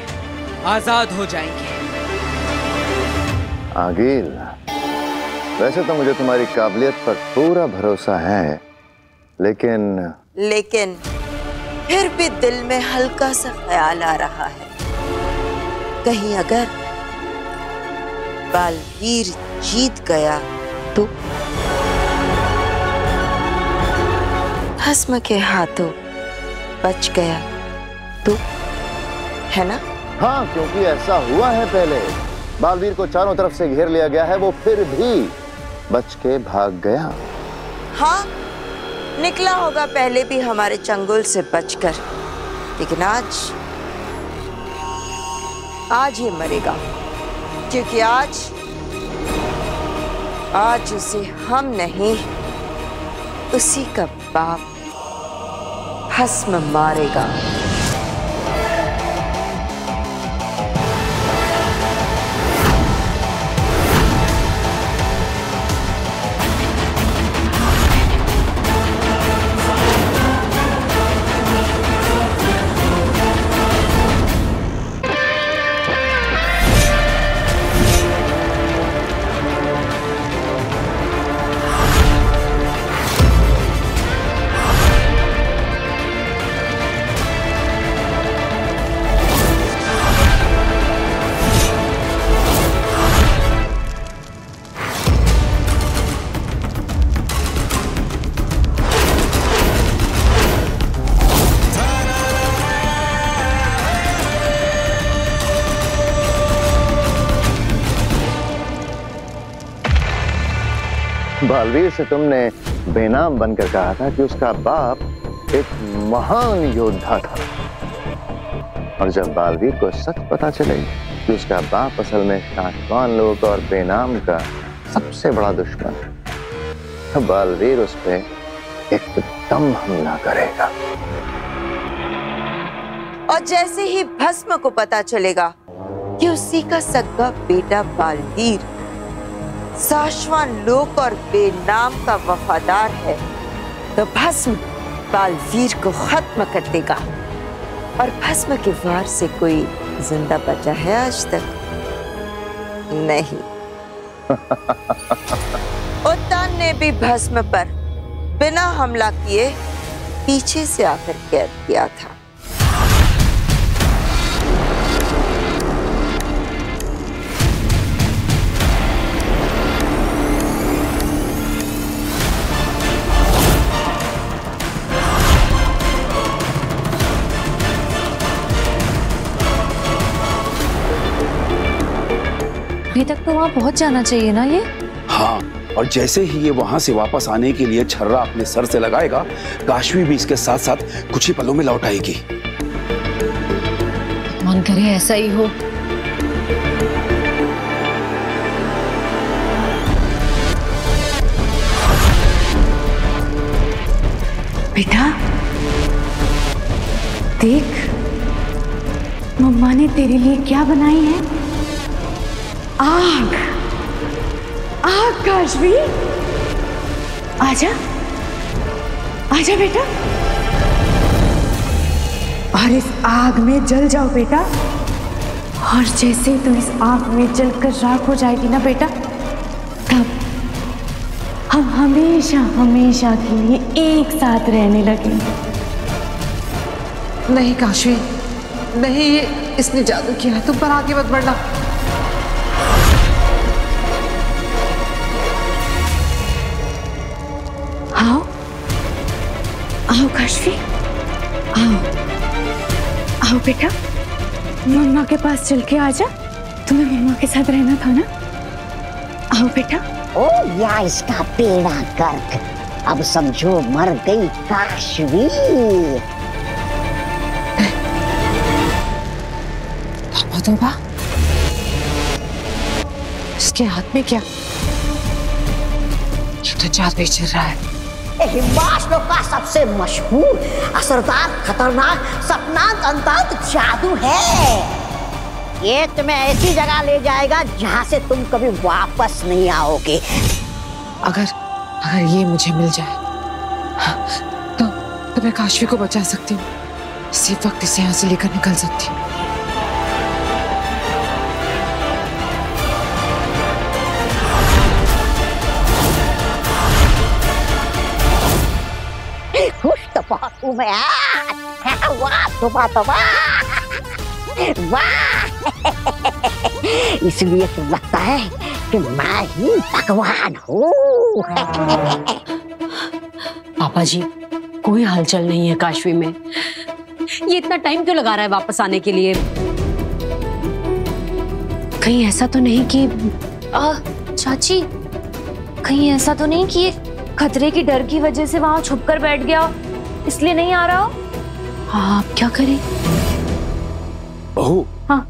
Speaker 11: आजाद हो जाएंगे।
Speaker 5: आगिल, वैसे तो मुझे तुम्हारी काबिलियत पर पूरा भरोसा है, लेकिन
Speaker 4: फिर भी दिल में हल्का सा ख्याल आ रहा है, कहीं अगर बालवीर जीत गया तो भस्म के हाथों बच गया तो, है ना?
Speaker 5: हाँ, क्योंकि ऐसा हुआ है पहले। बालवीर को चारों तरफ से घेर लिया गया है, वो फिर भी बच के भाग गया।
Speaker 4: हाँ, निकला होगा पहले भी हमारे चंगुल से बचकर, लेकिन आज ये मरेगा, क्योंकि आज उसे हम नहीं, उसी का बाप भस्म मारेगा।
Speaker 5: बालवीर से तुमने बेनाम बनकर कहा था कि उसका बाप एक महान योद्धा था, और जब बालवीर को सच पता चलेगी कि उसका बाप असल में कांटवान लोग और बेनाम का सबसे बड़ा दुश्मन, तो बालवीर उस पे एकदम हमला करेगा।
Speaker 4: और जैसे ही भस्म को पता चलेगा कि उसी का सगा बेटा बालवीर साशवान लोक और बेनाम का वफादार है, तो भस्म बालवीर को खत्म कर देगा। और भस्म के वार से कोई जिंदा बचा है आज तक? नहीं। उत्तान ने भी भस्म पर बिना हमला किए पीछे से आकर कैद किया था।
Speaker 1: अभी तक तो वहाँ पहुँच जाना चाहिए ना ये?
Speaker 9: हाँ, और जैसे ही ये वहां से वापस आने के लिए छर्रा अपने सर से लगाएगा, काशवी भी इसके साथ साथ कुछ ही पलों में लौट आएगी।
Speaker 1: मन करे ऐसा ही हो।
Speaker 7: बेटा देख, मम्मा ने तेरे लिए क्या बनाई है? आग। आग काशवी, आजा आजा बेटा, और इस आग में जल जाओ बेटा। और जैसे तू इस आग में जलकर राख हो जाएगी ना बेटा, तब हम हमेशा हमेशा के लिए एक साथ रहने लगेंगे।
Speaker 6: नहीं काशवी, नहीं, ये इसने जादू किया है, तुम पर आगे मत बढ़ना।
Speaker 7: आओ आओ काशवी, आओ आओ बेटा, मम्मा के पास चल के आजा। तुम्हें मम्मा के साथ रहना था ना? आओ बेटा।
Speaker 2: ओ या इसका बेड़ा गर्क, अब समझो मर गई काशवी।
Speaker 6: तौबा, इसके हाथ में क्या? ये तो जादू ही चल रहा है।
Speaker 2: हिम्बाशलों का सबसे मशहूर, असरदार, खतरनाक, सपनांत जादू है। ये तुम्हें ऐसी जगह ले जाएगा जहां से तुम कभी वापस नहीं आओगे।
Speaker 6: अगर अगर ये मुझे मिल जाए तो मैं काशवी को बचा सकती हूँ। इसी वक्त इसे यहाँ से लेकर निकल सकती हूँ।
Speaker 2: खुश तो बहुत हूँ मैं आज। वाह तोबा तोबा, वाह। इसलिए तो लगता है कि मैं ही भगवान हूँ।
Speaker 10: पापा जी, कोई हलचल नहीं है काशवी में। ये इतना टाइम क्यों लगा रहा है वापस आने के लिए? कहीं ऐसा तो नहीं कि
Speaker 1: चाची, कहीं ऐसा तो नहीं कि ये खतरे की डर की वजह से वहां छुप कर बैठ गया, इसलिए नहीं आ रहा हो?
Speaker 10: हाँ, आप क्या करें?
Speaker 9: बहू,
Speaker 10: हाँ,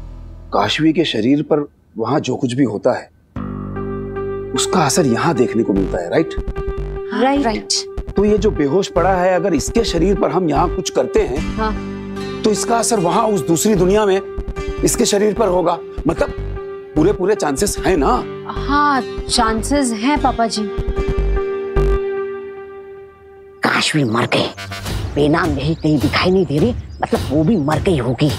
Speaker 9: काशवी के शरीर पर वहां जो कुछ भी होता है उसका असर यहाँ देखने को मिलता है, राइट?
Speaker 1: राइट।
Speaker 9: तो ये जो बेहोश पड़ा है, अगर इसके शरीर पर हम यहाँ कुछ करते हैं,
Speaker 10: हाँ,
Speaker 9: तो इसका असर वहां उस दूसरी दुनिया में इसके शरीर पर होगा। मतलब पूरे चांसेस है ना?
Speaker 10: हाँ, चांसेस हैं पापा जी।
Speaker 2: काशवी मर गई, बेनाम यही कहीं दिखाई नहीं दे रही, मतलब वो भी मर गई होगी।